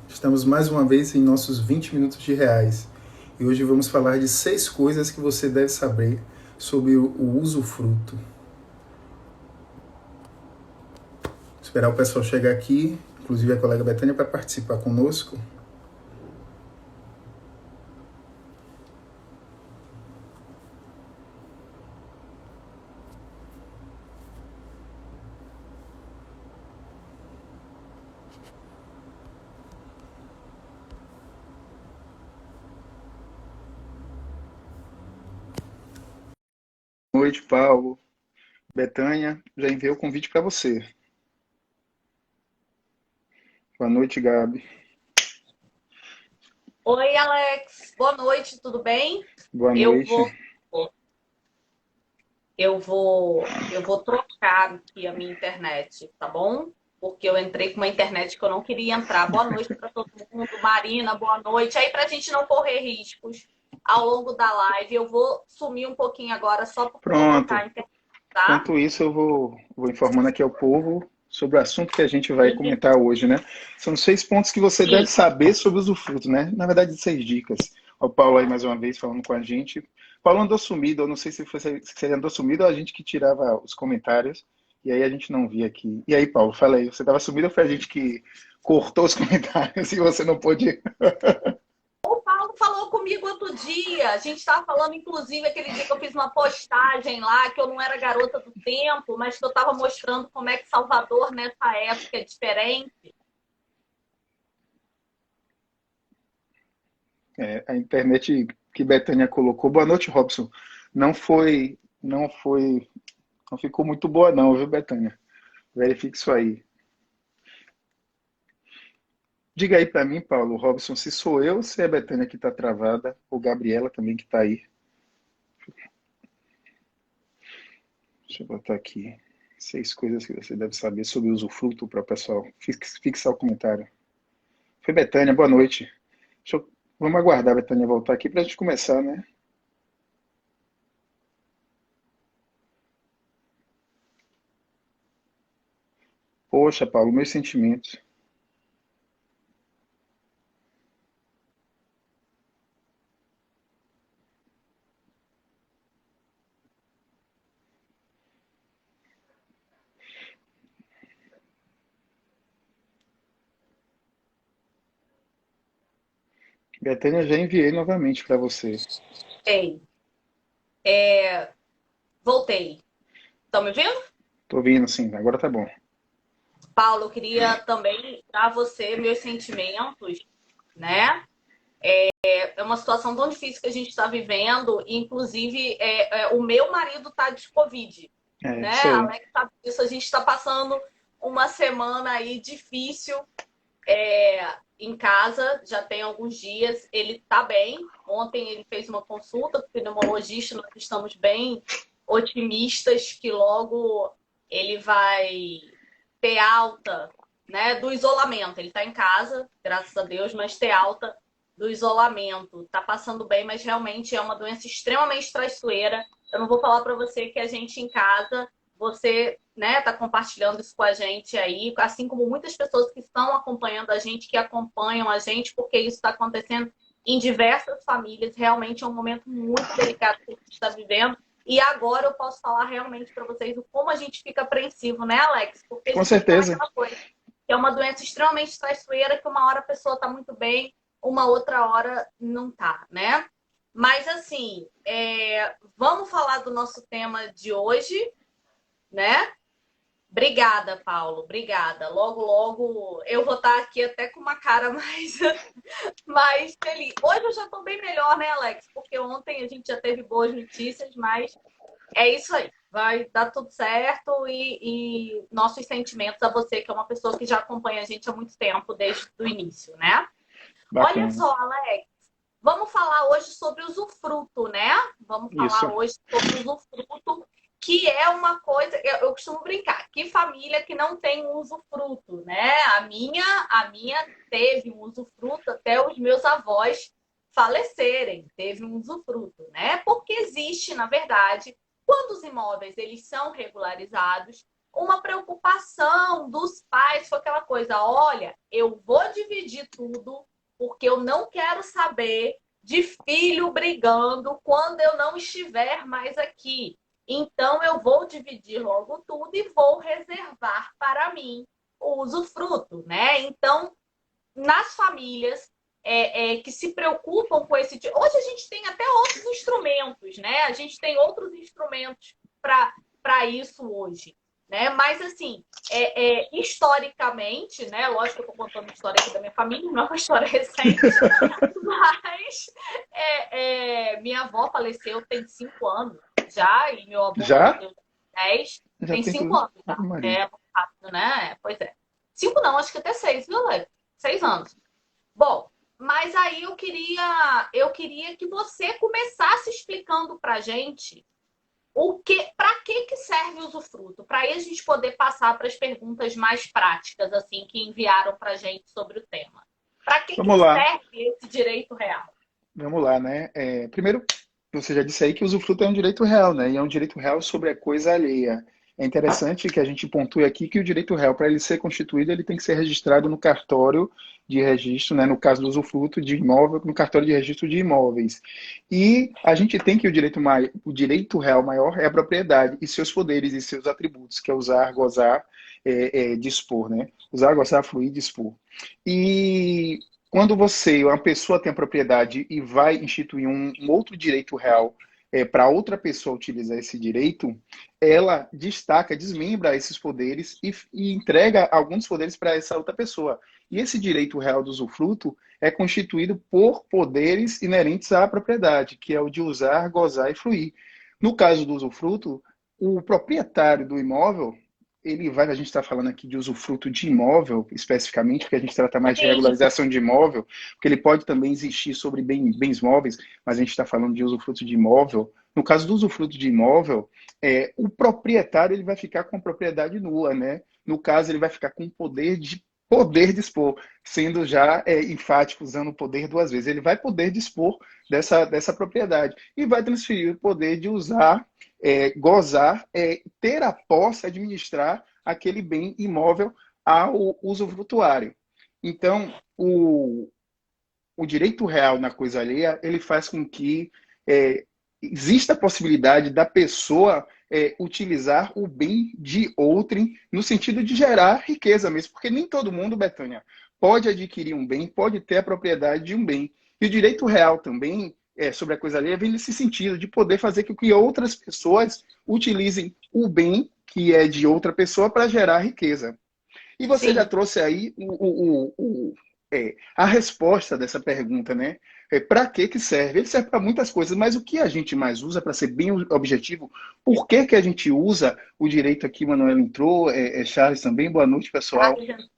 Estamos mais uma vez em nossos 20 minutos de reais. E hoje vamos falar de 6 coisas que você deve saber sobre o usufruto. Esperar o pessoal chegar aqui, inclusive a colega Betânia, para participar conosco. Boa noite, Paulo. Betânia, já enviei o convite para você. Boa noite, Gabi. Oi, Alex. Boa noite, tudo bem? Boa Eu noite. vou, eu vou trocar aqui a minha internet, tá bom? Porque eu entrei com uma internet que eu não queria entrar. Boa noite para todo mundo. Marina, boa noite. Aí, para a gente não correr riscos ao longo da live, eu vou sumir um pouquinho agora só porque eu vou trocar Pronto. a internet, tá? Enquanto isso, eu vou informando aqui ao povo sobre o assunto que a gente vai comentar hoje, né? São 6 pontos que você deve Sim. saber sobre o usufruto, né? Na verdade, 6 dicas. O Paulo aí mais uma vez falando com a gente. Paulo andou sumido, eu não sei se ele andou sumido ou a gente que tirava os comentários, e aí a gente não via aqui. E aí, Paulo, fala aí, você estava sumido ou foi a gente que cortou os comentários e você não pôde? O Paulo falou comigo outro dia. A gente estava falando, inclusive, aquele dia que eu fiz uma postagem lá, que eu não era garota do tempo, mas que eu estava mostrando como é que Salvador, nessa época, é diferente. A internet que Betânia colocou. Boa noite, Robson. Não ficou muito boa não, viu, Betânia? Verifique isso aí. Diga aí para mim, Paulo, Robson, se sou eu, se é a Betânia que está travada, ou Gabriela também que está aí. Deixa eu botar aqui. 6 coisas que você deve saber sobre o usufruto para o pessoal fixar o comentário. Foi Betânia, boa noite. Vamos aguardar a Betânia voltar aqui para a gente começar, né? Poxa, Paulo, meus sentimentos. Betânia, já enviei novamente para você. Ei, voltei. Estão me ouvindo? Tô vindo, sim, agora tá bom. Paulo, eu queria também dar a você meus sentimentos, né? É uma situação tão difícil que a gente está vivendo, e, inclusive, o meu marido está de Covid, É, né? isso aí. Alex sabe disso, a gente está passando uma semana aí difícil em casa, já tem alguns dias. Ele está bem. Ontem ele fez uma consulta com o pneumologista, nós estamos bem otimistas que logo ele vai ter alta, né, do isolamento. Ele está em casa, graças a Deus, mas ter alta do isolamento. Está passando bem, mas realmente é uma doença extremamente traiçoeira. Eu não vou falar para você que a gente em casa, você, né, está compartilhando isso com a gente aí, assim como muitas pessoas que estão acompanhando a gente, que acompanham a gente, porque isso está acontecendo em diversas famílias. Realmente é um momento muito delicado que a gente está vivendo. E agora eu posso falar realmente para vocês o como a gente fica apreensivo, né, Alex? Porque a Com gente fica certeza. naquela coisa. Que é uma doença extremamente traiçoeira, que uma hora a pessoa está muito bem, uma outra hora não tá, né? Mas assim, vamos falar do nosso tema de hoje, né? Obrigada, Paulo. Obrigada. Logo, logo eu vou estar aqui até com uma cara mais feliz. Hoje eu já estou bem melhor, né, Alex? Porque ontem a gente já teve boas notícias, mas é isso aí. Vai dar tudo certo e nossos sentimentos a você, que é uma pessoa que já acompanha a gente há muito tempo, desde o início, né? Olha Bacana. só, Alex, vamos falar hoje sobre usufruto, né? Vamos Isso. falar hoje sobre usufruto, que é uma coisa, eu costumo brincar, que família que não tem usufruto, né? A minha teve um usufruto até os meus avós falecerem, teve um usufruto, né? Porque existe, na verdade, quando os imóveis eles são regularizados, uma preocupação dos pais foi aquela coisa, olha, eu vou dividir tudo porque eu não quero saber de filho brigando quando eu não estiver mais aqui. Então eu vou dividir logo tudo e vou reservar para mim o usufruto, né? Então, nas famílias que se preocupam com esse tipo. Hoje a gente tem até outros instrumentos, né? A gente tem outros instrumentos para isso hoje. Né? Mas, assim, historicamente, né? Lógico que eu estou contando a história aqui da minha família, não é uma história recente, mas minha avó faleceu tem 5 anos já, e meu avô Já? faleceu tem 10, Já tem tem 5 tudo. anos já. Ave Maria. É muito rápido, né? Pois é. 5 não, acho que até 6, viu, Leque? 6 anos. Bom, mas aí eu queria que você começasse explicando pra gente para que serve o usufruto? Para aí a gente poder passar para as perguntas mais práticas assim que enviaram para a gente sobre o tema. Para que Vamos lá. serve esse direito real? Vamos lá, né? Primeiro, você já disse aí que o usufruto é um direito real, né? E é um direito real sobre a coisa alheia. É interessante que a gente pontue aqui que o direito real, para ele ser constituído, ele tem que ser registrado no cartório de registro, né? No caso do usufruto de imóvel, no cartório de registro de imóveis. E a gente tem que o direito real maior é a propriedade e seus poderes e seus atributos, que é usar, gozar, dispor, né? Usar, gozar, fruir, dispor. E quando uma pessoa tem a propriedade e vai instituir um outro direito real para outra pessoa utilizar esse direito, ela destaca, desmembra esses poderes e entrega alguns poderes para essa outra pessoa. E esse direito real do usufruto é constituído por poderes inerentes à propriedade, que é o de usar, gozar e fruir. No caso do usufruto, o proprietário do imóvel a gente está falando aqui de usufruto de imóvel, especificamente, porque a gente trata mais de Sim. regularização de imóvel, porque ele pode também existir sobre bens móveis, mas a gente está falando de usufruto de imóvel. No caso do usufruto de imóvel, o proprietário ele vai ficar com a propriedade nula, né? No caso, ele vai ficar com o poder dispor, sendo já enfático, usando o poder 2 vezes. Ele vai poder dispor dessa propriedade e vai transferir o poder de usar, gozar, ter a posse, administrar aquele bem imóvel ao usufrutuário. Então, o direito real na coisa alheia, ele faz com que exista a possibilidade da pessoa utilizar o bem de outrem no sentido de gerar riqueza mesmo, porque nem todo mundo, Betânia, pode adquirir um bem, pode ter a propriedade de um bem. E o direito real também, sobre a coisa alheia, vem nesse sentido de poder fazer com que outras pessoas utilizem o bem que é de outra pessoa para gerar riqueza. E você já Sim. trouxe aí a resposta dessa pergunta, né? Para que serve? Ele serve para muitas coisas, mas o que a gente mais usa, para ser bem objetivo, por que a gente usa o direito aqui? Manuel entrou, Charles também, boa noite, pessoal. Charles entrou.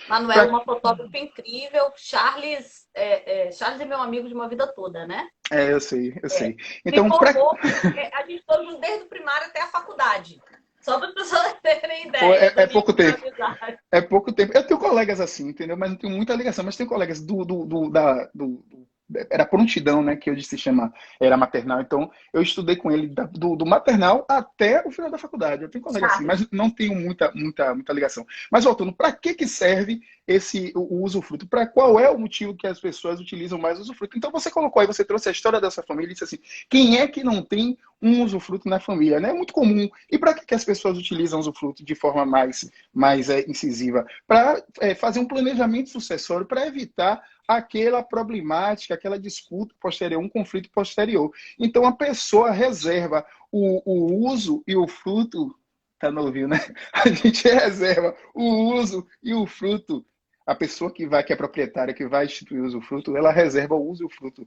Manuel, Pra... uma fotógrafa incrível. Charles é meu amigo de uma vida toda, né? eu sei, eu sei. Se Então, formou, a gente todo desde o primário até a faculdade. Só para as pessoas terem ideia do nível pouco da tempo. amizade. É pouco tempo. Eu tenho colegas assim, entendeu? Mas não tenho muita ligação. Mas tenho colegas era prontidão, né? Que hoje se chama, era maternal. Então, eu estudei com ele do maternal até o final da faculdade. Eu tenho colegas assim, Charles. mas não tenho muita ligação. Mas voltando, para que serve o usufruto? Para qual é o motivo que as pessoas utilizam mais o usufruto? Então, você colocou aí, você trouxe a história dessa família e disse assim: quem é que não tem um usufruto na família? Né? É muito comum. E para que as pessoas utilizam o usufruto de forma mais incisiva? Para fazer um planejamento sucessório, para evitar aquela problemática, aquela disputa posterior, um conflito posterior. Então, a pessoa reserva o uso e o fruto, tá no ouvido, né? A gente reserva o uso e o fruto. A pessoa que é proprietária, que vai instituir o usufruto, ela reserva o uso e o fruto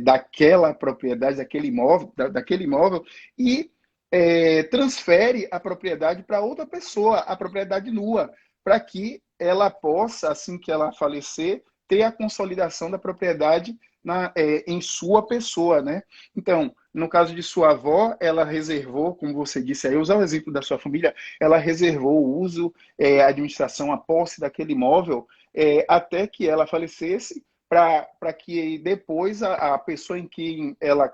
daquela propriedade, daquele imóvel e transfere a propriedade para outra pessoa, a propriedade nua, para que ela possa, assim que ela falecer, ter a consolidação da propriedade em sua pessoa, né? Então, no caso de sua avó, ela reservou, como você disse aí, usar o exemplo da sua família, ela reservou o uso, a administração, a posse daquele imóvel, até que ela falecesse, para que depois a pessoa em quem ela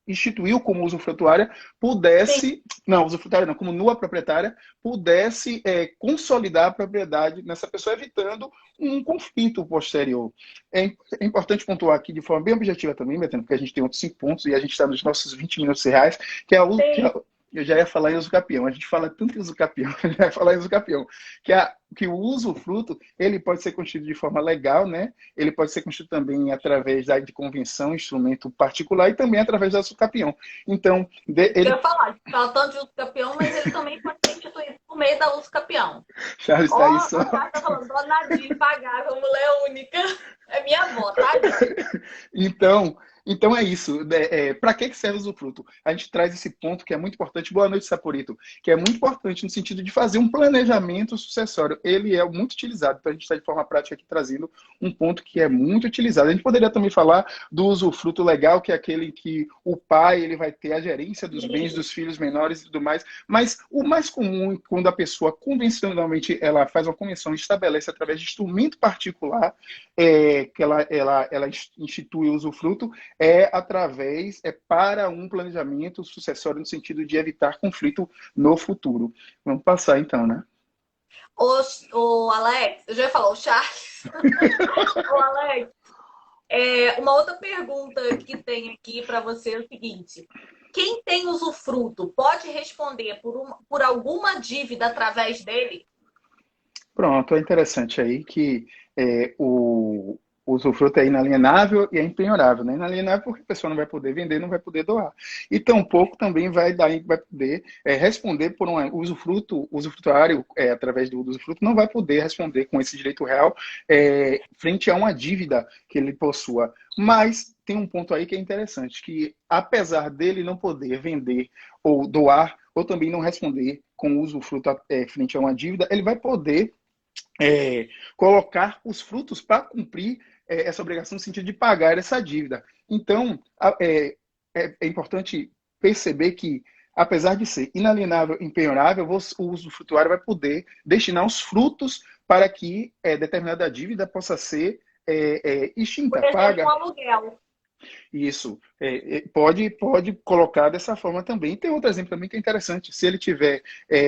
instituiu como usufrutuária pudesse, não, usufrutuária não, como nua proprietária, pudesse consolidar a propriedade nessa pessoa, evitando um conflito posterior. É importante pontuar aqui de forma bem objetiva também, Betânia, porque a gente tem outros 5 pontos e a gente está nos nossos 20 minutos reais, que é eu já ia falar em usucapião. A gente fala tanto em usucapião, já ia falar em usucapião, que o usufruto, ele pode ser constituído de forma legal, né? Ele pode ser constituído também através de convenção, instrumento particular, e também através da usucapião. Então, eu ia falar, fala tanto de usucapião, mas ele também pode ser instituído por meio da usucapião. Charles está aí só. Tá falando, donadinha, impagável, mulher única. É minha avó, tá? Então é isso. Para que serve o usufruto? A gente traz esse ponto que é muito importante. Boa noite, Saporito. Que é muito importante no sentido de fazer um planejamento sucessório. Ele é muito utilizado. Então a gente está de forma prática aqui trazendo um ponto que é muito utilizado. A gente poderia também falar do usufruto legal, que é aquele que o pai ele vai ter a gerência dos bens dos filhos menores e tudo mais. Mas o mais comum, quando a pessoa convencionalmente ela faz uma convenção e estabelece através de instrumento particular, que ela institui o usufruto, para um planejamento sucessório no sentido de evitar conflito no futuro. Vamos passar então, né? O Alex, eu já ia falar, o Charles. O Alex, uma outra pergunta que tem aqui para você é o seguinte: quem tem usufruto pode responder por alguma dívida através dele? Pronto, é interessante aí que o usufruto é inalienável e é impenhorável, né? Inalienável porque a pessoa não vai poder vender, não vai poder doar. E tampouco também vai poder responder por um usufrutuário, através do usufruto, não vai poder responder com esse direito real frente a uma dívida que ele possua. Mas tem um ponto aí que é interessante, que apesar dele não poder vender ou doar, ou também não responder com o usufruto frente a uma dívida, ele vai poder colocar os frutos para cumprir essa obrigação no sentido de pagar essa dívida. Então, é importante perceber que, apesar de ser inalienável e impenhorável, o usufrutuário vai poder destinar os frutos para que determinada dívida possa ser extinta, Por exemplo, paga. um aluguel. Isso. Pode colocar dessa forma também. Tem outro exemplo também que é interessante. Se ele estiver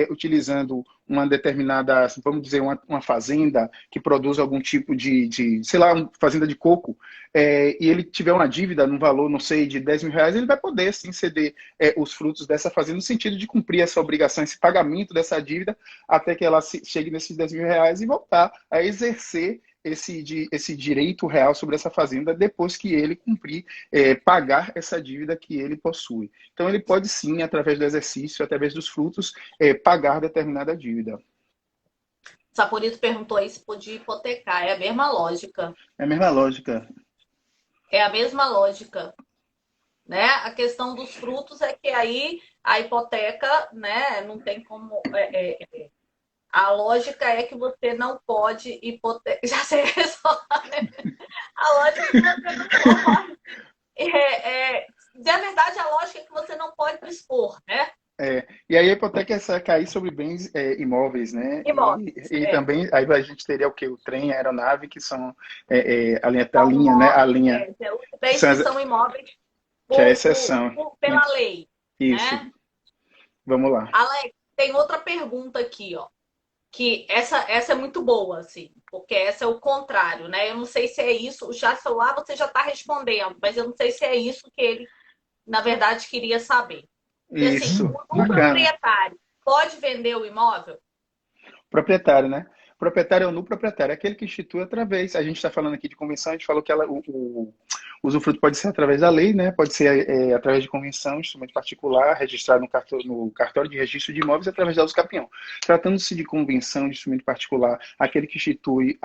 utilizando uma determinada, assim, vamos dizer, uma fazenda que produz algum tipo sei lá, uma fazenda de coco, e ele tiver uma dívida no valor, não sei, de 10 mil reais, ele vai poder, sim, ceder os frutos dessa fazenda no sentido de cumprir essa obrigação, esse pagamento dessa dívida, até que ela chegue nesses 10 mil reais e voltar a exercer esse direito real sobre essa fazenda depois que ele cumprir, pagar essa dívida que ele possui. Então, ele pode sim, através do exercício, através dos frutos, pagar determinada dívida. Saporito perguntou aí se podia hipotecar. É a mesma lógica. É a mesma lógica. É a mesma lógica. Né? A questão dos frutos é que aí a hipoteca, né, não tem como... A lógica é que você não pode hipotecar. Já sei a resposta, né? A lógica é que você não pode. Na verdade, a lógica é que você não pode dispor, né? E aí a hipoteca é cair sobre bens imóveis, né? Imóveis. E também aí a gente teria o quê? O trem, a aeronave, que são a linha, né? A linha. Os bens que são imóveis que é a exceção. Pela lei. Isso. Né? Vamos lá. Alex, tem outra pergunta aqui, ó. Que essa é muito boa, assim, porque essa é o contrário, né? Eu não sei se é isso, o chat celular você já está respondendo, mas eu não sei se é isso que ele, na verdade, queria saber. E, isso. Assim, o proprietário pode vender o imóvel? Proprietário, né? Proprietário é o nulo proprietário, é aquele que institui através. A gente está falando aqui de convenção, a gente falou que o usufruto pode ser através da lei, né? Pode ser através de convenção, instrumento particular, registrado no cartório de registro de imóveis, através da usucapião. Tratando-se de convenção, de instrumento particular, aquele que institui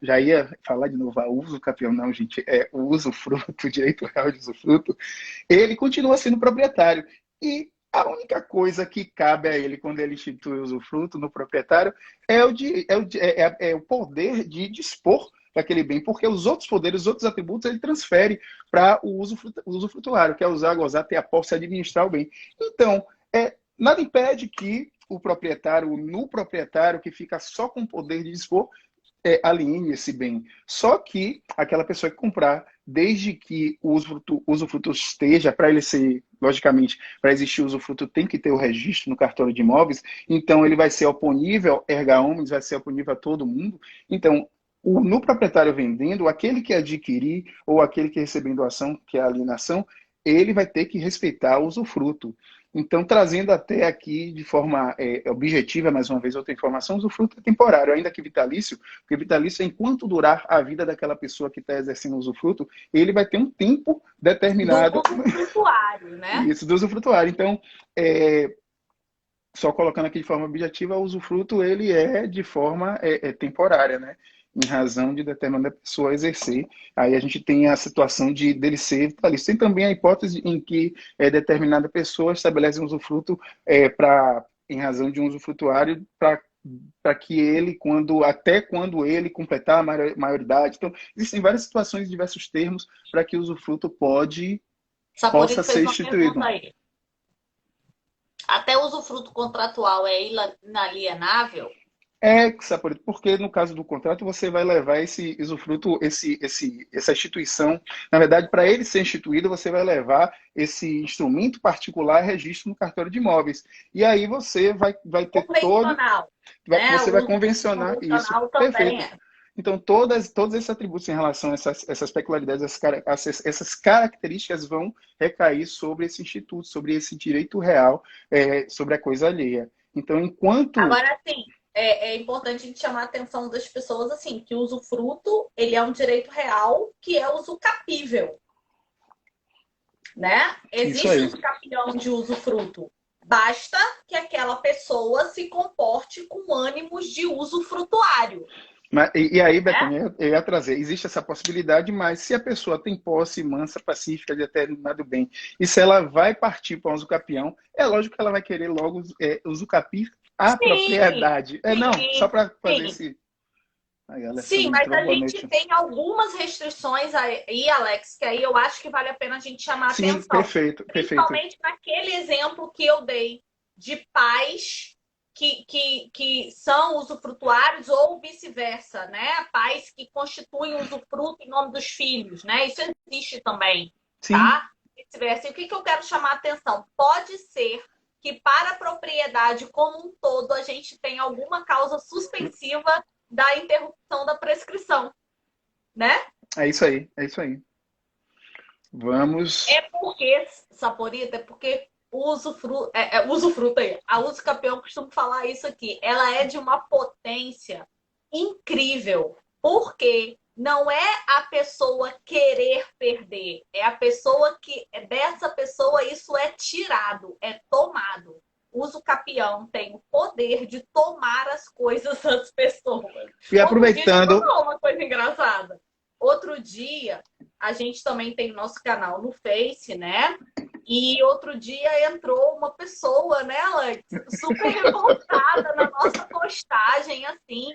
já ia falar de novo, a usucapião, não, gente, é o usufruto, o direito real de usufruto, ele continua sendo proprietário. E a única coisa que cabe a ele quando ele institui o usufruto no proprietário é o poder de dispor daquele bem, porque os outros poderes, os outros atributos, ele transfere para o usufrutuário, que é usar, gozar, ter a posse e administrar o bem. Então, nada impede que o proprietário, no proprietário, que fica só com o poder de dispor, aliene esse bem. Só que aquela pessoa que comprar, desde que o usufruto esteja, para ele ser, logicamente, para existir o usufruto, tem que ter o registro no cartório de imóveis, então ele vai ser oponível, erga omnes, vai ser oponível a todo mundo. Então, no proprietário vendendo, aquele que adquirir ou aquele que receber doação, que é a alienação, ele vai ter que respeitar o usufruto. Então, trazendo até aqui de forma objetiva, mais uma vez, outra informação, o usufruto é temporário, ainda que vitalício, porque vitalício, enquanto durar a vida daquela pessoa que está exercendo o usufruto, ele vai ter um tempo determinado. Do usufrutuário, né? Isso, do usufrutuário. Então, só colocando aqui de forma objetiva, o usufruto ele é de forma temporária, né? Em razão de determinada pessoa exercer. Aí a gente tem a situação dele ser vitalício. Tem também a hipótese em que determinada pessoa estabelece um usufruto em razão de um usufrutuário para que ele, até quando ele completar a maioridade. Então, existem várias situações, diversos termos, para que o usufruto possa ser instituído. Até o usufruto contratual é inalienável? Porque no caso do contrato você vai levar esse usufruto, essa instituição, na verdade, para ele ser instituído, você vai levar esse instrumento particular a registro no cartório de imóveis. E aí você vai ter todo. Você vai convencionar isso. Perfeito. Então, todos esses atributos em relação a essas peculiaridades, essas características vão recair sobre esse instituto, sobre esse direito real, sobre a coisa alheia. Então, enquanto. Agora, sim. É importante a gente chamar a atenção das pessoas assim, que o usufruto ele é um direito real que é usucapível. Né? Existe usucapião de usufruto. Basta que aquela pessoa se comporte com ânimos de usufrutuário. E aí, Betânia, eu ia trazer, existe essa possibilidade, mas se a pessoa tem posse mansa, pacífica, de determinado bem, e se ela vai partir para o usucapião, é lógico que ela vai querer logo usucapir a propriedade. Não, só para fazer esse... Sim, mas a gente tem algumas restrições aí, Alex, que aí eu acho que vale a pena a gente chamar a atenção. Perfeito. Principalmente naquele exemplo que eu dei de pais que são usufrutuários ou vice-versa, né? Pais que constituem usufruto em nome dos filhos, né? Isso existe também, tá? Vice-versa. E o que eu quero chamar a atenção? Pode ser que para a propriedade como um todo a gente tenha alguma causa suspensiva da interrupção da prescrição, né? É isso aí. Vamos... Saporita, o usufruto aí. A usucapião costuma falar isso aqui. Ela é de uma potência incrível. Porque não é a pessoa querer perder. É a pessoa que... Dessa pessoa isso é tirado, é tomado. O usucapião tem o poder de tomar as coisas das pessoas. E aproveitando... Uma coisa engraçada. Outro dia, a gente também tem nosso canal no Face, né? E outro dia entrou uma pessoa, né, Alex? Super revoltada na nossa postagem, assim,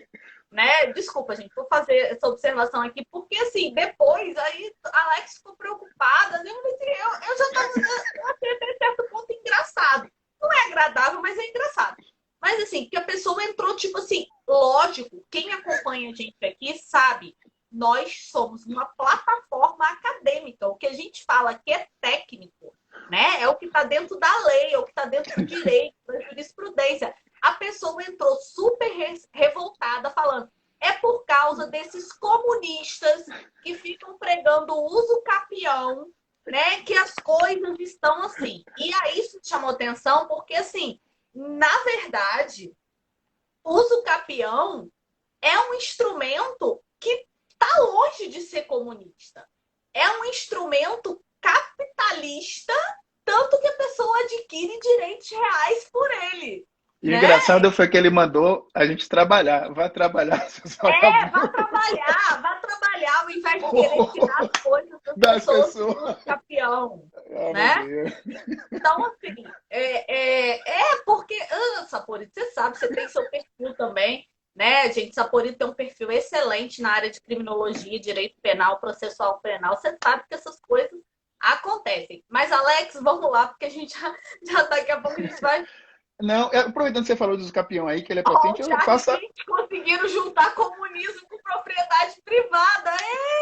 né? Desculpa, gente, vou fazer essa observação aqui, porque, assim, depois, aí, a Alex ficou preocupada, né? Eu já estava até certo ponto engraçado. Não é agradável, mas é engraçado. Mas, assim, que a pessoa entrou, tipo assim, lógico, quem acompanha a gente aqui sabe, nós somos uma plataforma acadêmica. O que a gente fala aqui é técnico, né? É o que está dentro da lei, é o que está dentro do direito, da jurisprudência. A pessoa entrou super revoltada, falando é por causa desses comunistas que ficam pregando o usucapião, né? Que as coisas estão assim. E aí isso chamou atenção porque, assim, na verdade, o usucapião é um instrumento que está longe de ser comunista. É um instrumento capitalista, tanto que a pessoa adquire direitos reais por ele. E o engraçado foi que ele mandou a gente trabalhar. Vá trabalhar. Vá trabalhar, ao invés de querer tirar as coisas das pessoas do campeão. Né? Então, assim, porque, Saporito, você sabe, você tem seu perfil também, né, gente? Saporito tem um perfil excelente na área de criminologia, direito penal, processual penal. Você sabe que essas coisas acontecem. Mas, Alex, vamos lá, porque a gente já daqui a pouco a gente vai Não, aproveitando que você falou do uso capião aí, que ele é Ó, potente, o eu Charles, faço. gente, conseguiram juntar comunismo com propriedade privada.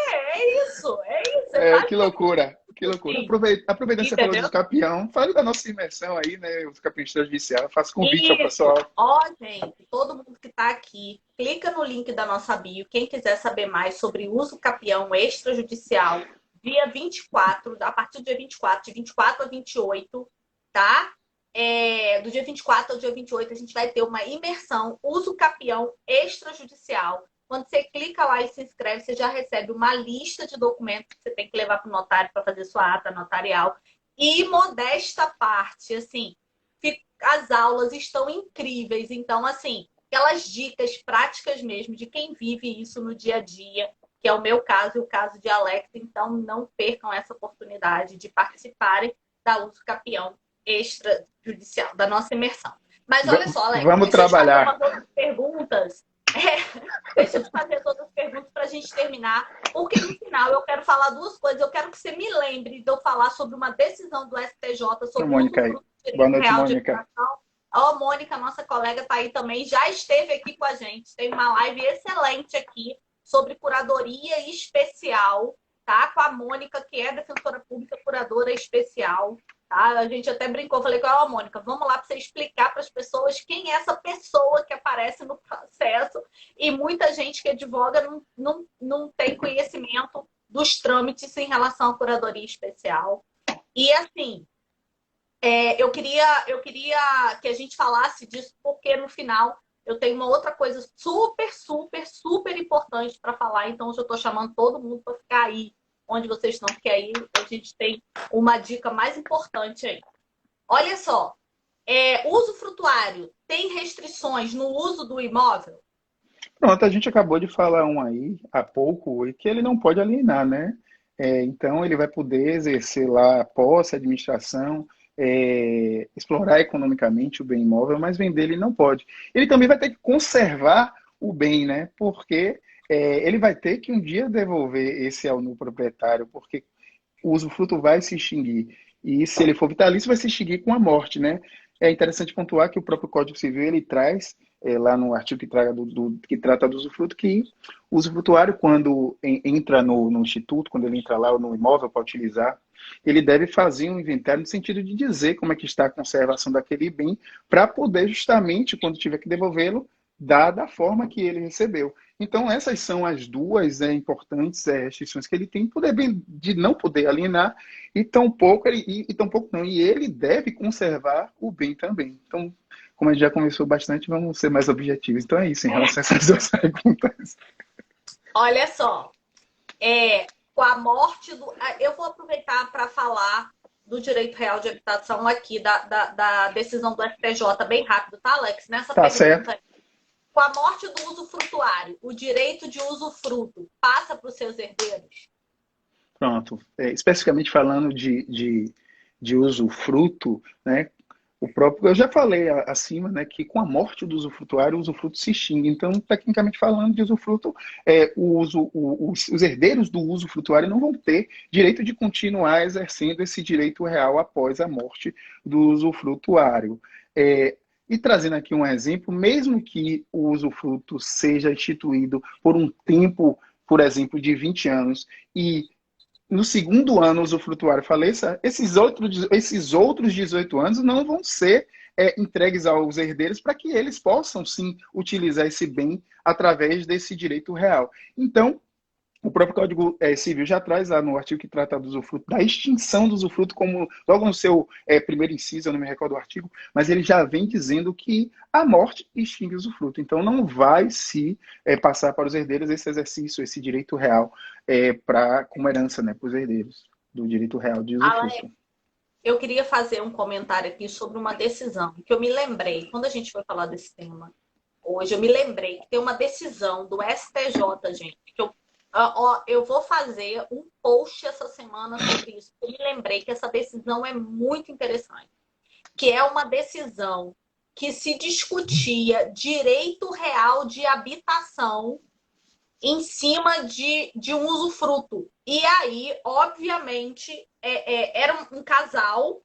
É isso, Que loucura, que loucura. sim. Aproveitando que você falou Entendeu? dos capião, fale da nossa imersão aí, né? Os capiões extrajudiciais. Faço convite ao Isso. pessoal. Ó, gente, todo mundo que está aqui, clica no link da nossa bio. Quem quiser saber mais sobre uso capião extrajudicial, dia 24, a partir do dia 24, de 24 a 28, tá? Do dia 24 ao dia 28, a gente vai ter uma imersão uso capião extrajudicial. Quando você clica lá e se inscreve, você já recebe uma lista de documentos que você tem que levar para o notário para fazer sua ata notarial. E modesta parte, assim, as aulas estão incríveis. Então, assim, aquelas dicas práticas mesmo de quem vive isso no dia a dia, que é o meu caso e o caso de Alex. Então, não percam essa oportunidade de participarem da Uso Capião extrajudicial, da nossa imersão. Mas olha só, Alex, Vamos deixa eu te fazer trabalhar. umas outras perguntas. Deixa eu te fazer as outras perguntas para a gente terminar, porque no final eu quero falar duas coisas. Eu quero que você me lembre de eu falar sobre uma decisão do STJ A sobre o Mônica aí. usufruto do Boa direito noite, real de Mônica. habitação. A Mônica, nossa colega, está aí também, já esteve aqui com a gente. Tem uma live excelente aqui sobre curadoria especial, tá? Com a Mônica, que é defensora pública, curadora especial. Tá? A gente até brincou, falei com ela, Mônica, vamos lá para você explicar para as pessoas quem é essa pessoa que aparece no processo. E muita gente que advoga não tem conhecimento dos trâmites em relação à curadoria especial. E assim, eu queria que a gente falasse disso, porque no final eu tenho uma outra coisa super, super, super importante para falar. Então, eu estou chamando todo mundo para ficar aí onde vocês estão, porque aí a gente tem uma dica mais importante aí. Olha só, uso frutuário tem restrições no uso do imóvel? Pronto, a gente acabou de falar um aí há pouco e que ele não pode alienar, né? Então ele vai poder exercer lá a posse, a administração, explorar economicamente o bem imóvel, mas vender ele não pode. Ele também vai ter que conservar o bem, né? Porque ele vai ter que um dia devolver esse ao no proprietário, porque o usufruto vai se extinguir. E se ele for vitalício, vai se extinguir com a morte, né? É interessante pontuar que o próprio Código Civil ele traz lá no artigo que trata do usufruto que o usufrutuário, quando entra no instituto, quando ele entra lá no imóvel para utilizar, ele deve fazer um inventário no sentido de dizer como é que está a conservação daquele bem para poder justamente, quando tiver que devolvê-lo, dar da forma que ele recebeu. Então, essas são as duas importantes restrições que ele tem, de não poder alienar, e tampouco não, e ele deve conservar o bem também. Então, como a gente já conversou bastante, vamos ser mais objetivos. Então é isso, em relação a essas duas perguntas. Olha só, com a morte do. Eu vou aproveitar para falar do direito real de habitação aqui, da decisão do STJ, bem rápido, tá, Alex? Nessa Tá certo. pergunta. Com a morte do usufrutuário, o direito de usufruto passa para os seus herdeiros? Pronto. Especificamente falando de usufruto, né? Eu já falei acima, né, que com a morte do usufrutuário, o usufruto se extingue. Então, tecnicamente falando, de usufruto, os herdeiros do usufrutuário não vão ter direito de continuar exercendo esse direito real após a morte do usufrutuário. E trazendo aqui um exemplo, mesmo que o usufruto seja instituído por um tempo, por exemplo, de 20 anos, e no segundo ano o usufrutuário faleça, esses outros 18 anos não vão ser entregues aos herdeiros para que eles possam, sim, utilizar esse bem através desse direito real. Então, o próprio Código Civil já traz lá no artigo que trata do usufruto, da extinção do usufruto, como logo no seu primeiro inciso, eu não me recordo do artigo, mas ele já vem dizendo que a morte extingue o usufruto. Então não vai se passar para os herdeiros esse exercício, esse direito real como herança, né, para os herdeiros do direito real de Alex, usufruto. eu queria fazer um comentário aqui sobre uma decisão que eu me lembrei, quando a gente foi falar desse tema hoje, eu me lembrei que tem uma decisão do STJ, gente, que eu vou fazer um post essa semana sobre isso. Eu me lembrei que essa decisão é muito interessante, que é uma decisão que se discutia direito real de habitação em cima de um usufruto. E aí, obviamente, era um casal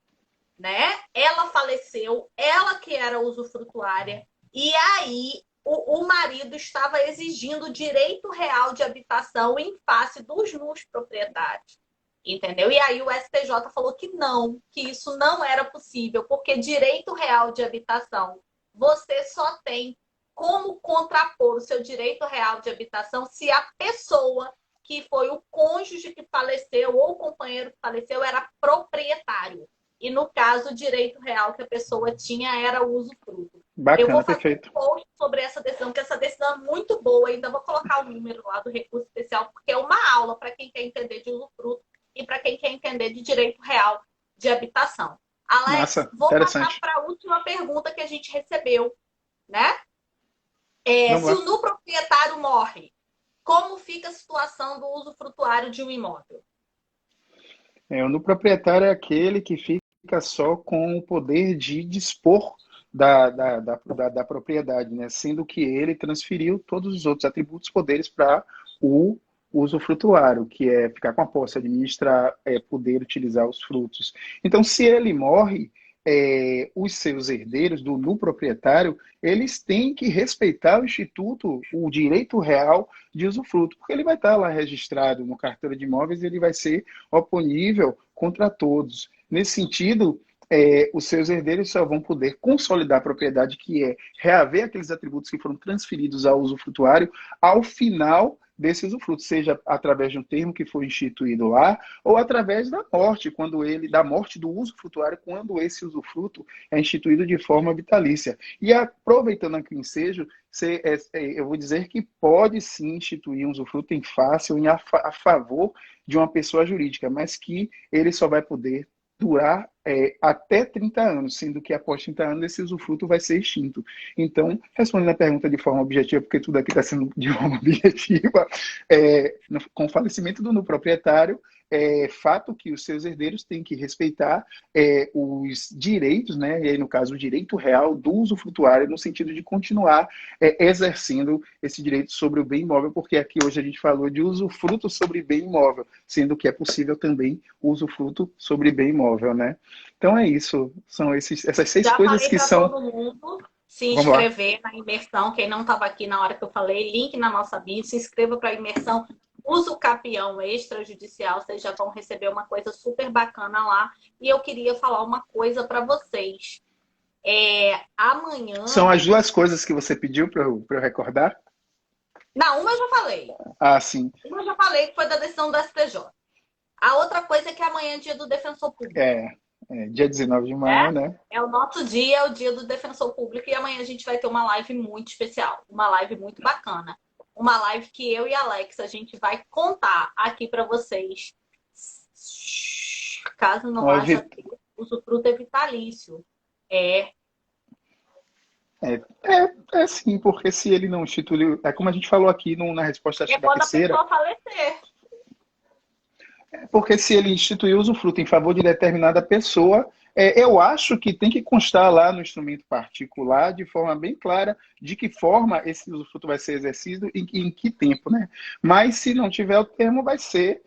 né? Ela faleceu, ela que era usufrutuária, e aí o marido estava exigindo direito real de habitação em face dos nus proprietários. Entendeu? E aí o STJ falou que isso não era possível, porque direito real de habitação você só tem como contrapor o seu direito real de habitação se a pessoa que foi o cônjuge que faleceu ou o companheiro que faleceu era proprietário. E no caso, o direito real que a pessoa tinha era o usufruto. Eu vou Bacana, fazer perfeito. um post sobre essa decisão, que essa decisão é muito boa. Ainda vou colocar o número lá do recurso especial, porque é uma aula para quem quer entender de usufruto e para quem quer entender de direito real de habitação. Alex, Massa, vou passar interessante. para a última pergunta que a gente recebeu, né? Vamos Se o lá. nu proprietário morre, como fica a situação do usufrutuário de um imóvel? O no proprietário é aquele que fica só com o poder de dispor da propriedade, né? Sendo que ele transferiu todos os outros atributos, poderes para o usufrutuário, que é ficar com a posse, administrar, poder utilizar os frutos. Então, se ele morre, os seus herdeiros do no proprietário, eles têm que respeitar o instituto, o direito real de usufruto, porque ele vai estar lá registrado no carteira de imóveis, ele vai ser oponível contra todos. Nesse sentido, os seus herdeiros só vão poder consolidar a propriedade, que é reaver aqueles atributos que foram transferidos ao usufrutuário ao final desse usufruto, seja através de um termo que foi instituído lá, ou através da morte, da morte do usufrutuário, quando esse usufruto é instituído de forma vitalícia. E aproveitando aqui o ensejo, eu vou dizer que pode sim instituir um usufruto em face ou a favor de uma pessoa jurídica, mas que ele só vai poder durar até 30 anos, sendo que após 30 anos esse usufruto vai ser extinto. Então, respondendo a pergunta de forma objetiva, porque tudo aqui está sendo de forma objetiva, com o falecimento do proprietário, fato que os seus herdeiros têm que respeitar os direitos, né, e aí, no caso, o direito real do usufrutuário, no sentido de continuar exercendo esse direito sobre o bem imóvel, porque aqui hoje a gente falou de usufruto sobre bem imóvel, sendo que é possível também o usufruto sobre bem imóvel, né? Então é isso, são essas 6 Já coisas falei que para são... todo mundo se Vamos lá. inscrever na imersão. Quem não estava aqui na hora que eu falei, link na nossa bio, se inscreva para a imersão. Usa o capião extrajudicial, vocês já vão receber uma coisa super bacana lá. E eu queria falar uma coisa para vocês. São Amanhã. as 2 coisas que você pediu para eu recordar? Não, uma eu já falei. Ah, sim. Uma eu já falei que foi da decisão do STJ. A outra coisa é que amanhã é dia do defensor público. Dia 19 de Né? maio, né? É o nosso dia, é o dia do defensor público, e amanhã a gente vai ter uma live muito especial, uma live muito bacana. Uma live que eu e a Alex, a gente vai contar aqui para vocês. Caso não haja usufruto é vitalício. Sim, porque se ele não instituiu, como a gente falou aqui na resposta, acho É que da quando a terceira, pessoa falecer. porque se ele instituiu o usufruto em favor de determinada pessoa, eu acho que tem que constar lá no instrumento particular, de forma bem clara, de que forma esse usufruto vai ser exercido e em que tempo, né? Mas se não tiver o termo, vai ser,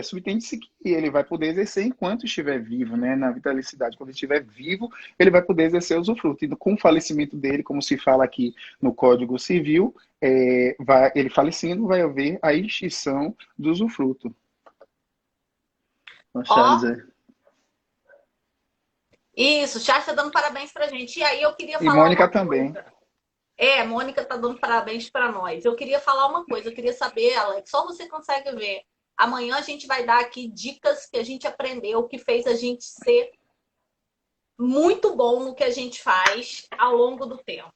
subtende-se que ele vai poder exercer enquanto estiver vivo, né? Na vitalicidade. Quando ele estiver vivo, ele vai poder exercer o usufruto. E com o falecimento dele, como se fala aqui no Código Civil, ele falecendo, vai haver a extinção do usufruto. Ó, Charles, isso, Charles tá dando parabéns pra gente. E aí eu queria E falar Mônica uma também. coisa. Mônica tá dando parabéns para nós. Eu queria falar uma coisa, eu queria saber, Alex, só você consegue ver. Amanhã a gente vai dar aqui dicas que a gente aprendeu, que fez a gente ser muito bom no que a gente faz ao longo do tempo.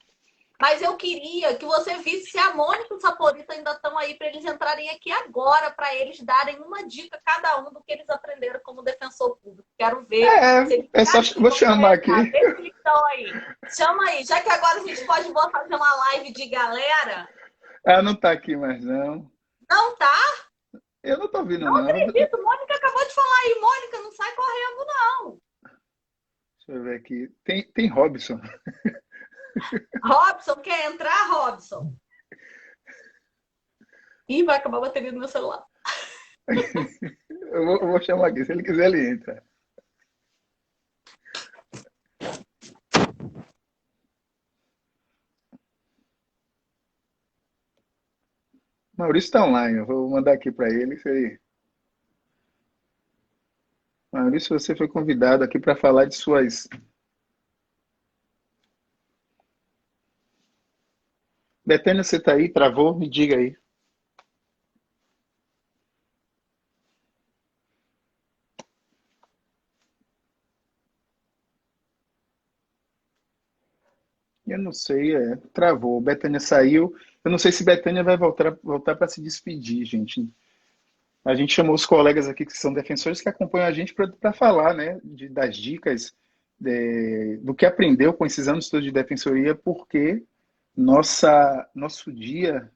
Mas eu queria que você visse se a Mônica e o Saporito ainda estão aí para eles entrarem aqui agora, para eles darem uma dica cada um do que eles aprenderam como defensor público. Quero ver se eles Vou chamar aqui. Vê se eles estão aí. Chama aí, já que agora a gente pode fazer uma live de galera. Não tá aqui mais, não. Não tá? Eu não tô ouvindo, Não não. acredito. Mônica acabou de falar aí. Mônica, não sai correndo, não. Deixa eu ver aqui. Tem Robson. Robson, quer entrar, Robson? Ih, vai acabar a bateria do meu celular. Eu vou chamar aqui. Se ele quiser, ele entra. Maurício está online, eu vou mandar aqui para ele. Isso aí. Maurício, você foi convidado aqui para falar de suas. Betânia, você está aí? Travou? Me diga aí. Eu não sei, travou. Betânia saiu. Eu não sei se Betânia vai voltar para se despedir, gente. A gente chamou os colegas aqui que são defensores que acompanham a gente para falar, né, das dicas do que aprendeu com esses anos todos de defensoria, porque nosso dia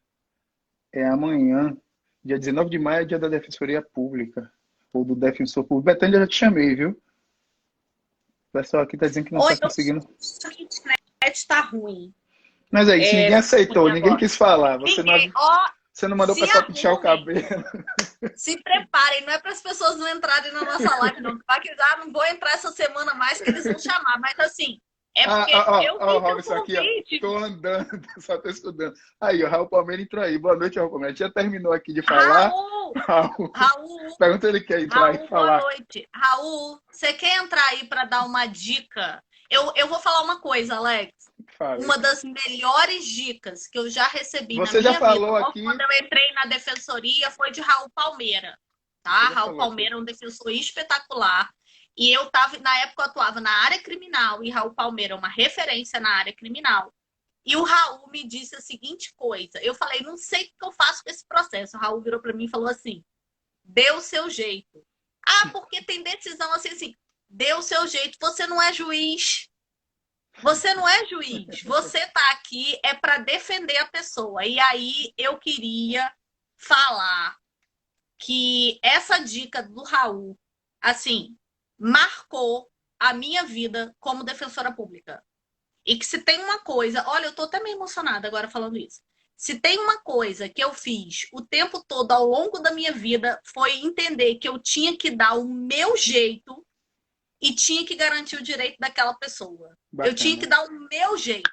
é amanhã, dia 19 de maio, é dia da Defensoria Pública, ou do Defensor Público. Betânia, já te chamei, viu? O pessoal aqui está dizendo que não Oi, está conseguindo. a internet está ruim. Mas é isso, ninguém aceitou, ninguém quis falar. Ninguém, ó, Você não mandou o se pessoal pentear o arrumem, cabelo. se preparem, não é para as pessoas não entrarem na nossa live, não. Vai que não vou entrar essa semana mais que eles vão chamar, mas assim, é porque eu fiz Robson o aqui, ó. convite. Tô andando, só tô estudando. Aí, o Raul Palmeira entrou aí. Boa noite, Raul Palmeira. Já terminou aqui de falar. Raul, Pergunta ele quer entrar e falar. boa noite. Raul, você quer entrar aí para dar uma dica? Eu vou falar uma coisa, Alex. Fale. Uma das melhores dicas que eu já recebi Você na já minha falou vida, aqui. quando eu entrei na defensoria, foi de Raul Palmeira. Tá? Raul Palmeira é um defensor espetacular. E eu tava, na época eu atuava na área criminal, e Raul Palmeira é uma referência na área criminal. E o Raul me disse a seguinte coisa. Eu falei, não sei o que eu faço com esse processo. O Raul virou para mim e falou assim: dê o seu jeito. Ah, porque tem decisão assim. Dê o seu jeito. Você não é juiz. Você não é juiz. Você está aqui é para defender a pessoa. E aí eu queria falar que essa dica do Raul, assim, marcou a minha vida como defensora pública. E que se tem uma coisa... Olha, eu estou até meio emocionada agora falando isso. Se tem uma coisa que eu fiz o tempo todo ao longo da minha vida foi entender que eu tinha que dar o meu jeito e tinha que garantir o direito daquela pessoa. Bacana. Eu tinha que dar o meu jeito,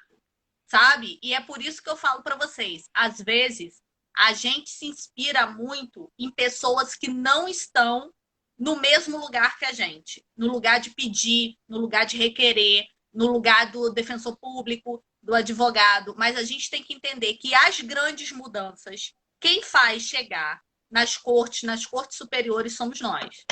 sabe? E é por isso que eu falo para vocês. Às vezes, a gente se inspira muito em pessoas que não estão no mesmo lugar que a gente. No lugar de pedir, no lugar de requerer, no lugar do defensor público, do advogado. Mas a gente tem que entender que as grandes mudanças, quem faz chegar nas cortes superiores somos nós.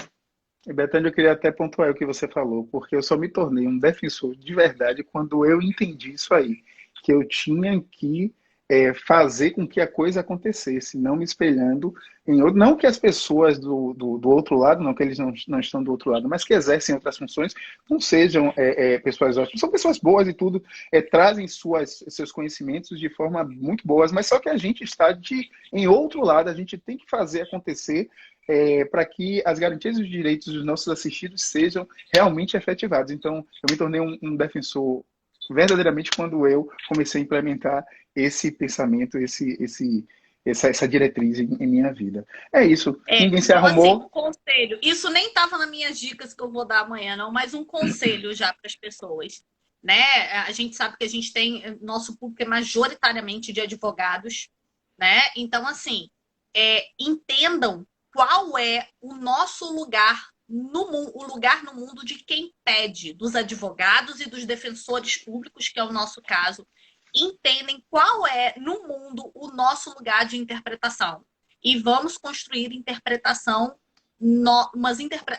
E, Betânia, eu queria até pontuar o que você falou, porque eu só me tornei um defensor de verdade quando eu entendi isso aí, que eu tinha que fazer com que a coisa acontecesse, não me espelhando em outro. Não que as pessoas do outro lado, não que eles não estão do outro lado, mas que exercem outras funções, não sejam pessoas ótimas, são pessoas boas e tudo, trazem seus conhecimentos de forma muito boas, mas só que a gente está em outro lado, a gente tem que fazer acontecer para que as garantias e os direitos dos nossos assistidos sejam realmente efetivados. Então, eu me tornei um defensor verdadeiramente quando eu comecei a implementar esse pensamento, essa diretriz em minha vida. É isso. Ninguém se arrumou. Assim, um conselho. Isso nem estava nas minhas dicas que eu vou dar amanhã, não, mas um conselho já para as pessoas. Né? A gente sabe que a gente tem... Nosso público é majoritariamente de advogados. Né? Então, assim, entendam qual é o nosso lugar o lugar no mundo de quem pede, dos advogados e dos defensores públicos, que é o nosso caso, entendem qual é no mundo o nosso lugar de interpretação. E vamos construir interpretação,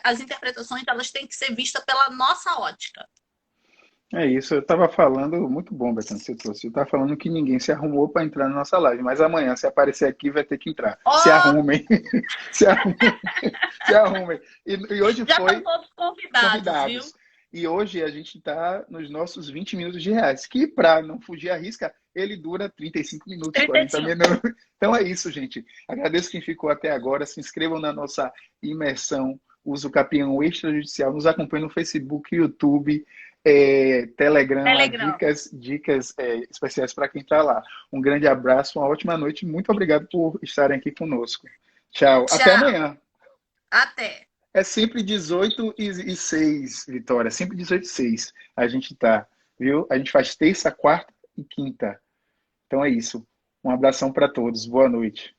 as interpretações elas têm que ser vistas pela nossa ótica. É isso, eu estava falando, muito bom, Betânia, você trouxe. Eu estava falando que ninguém se arrumou para entrar na nossa live, mas amanhã, se aparecer aqui, vai ter que entrar. Se arrumem. Se arrumem. E hoje já foi. Já estão todos convidados, viu? E hoje a gente está nos nossos 20 minutos de reais, que para não fugir à risca, ele dura 35 minutos, 40 minutos. Então é isso, gente. Agradeço quem ficou até agora. Se inscrevam na nossa imersão. Usa o Capião Extrajudicial. Nos acompanhe no Facebook, YouTube, Telegram. Dicas especiais para quem está lá. Um grande abraço, uma ótima noite. Muito obrigado por estarem aqui conosco. Tchau. Até amanhã. Até. É sempre 18h06, Vitória. Sempre 18h06 a gente tá, viu? A gente faz terça, quarta e quinta. Então é isso. Um abração para todos. Boa noite.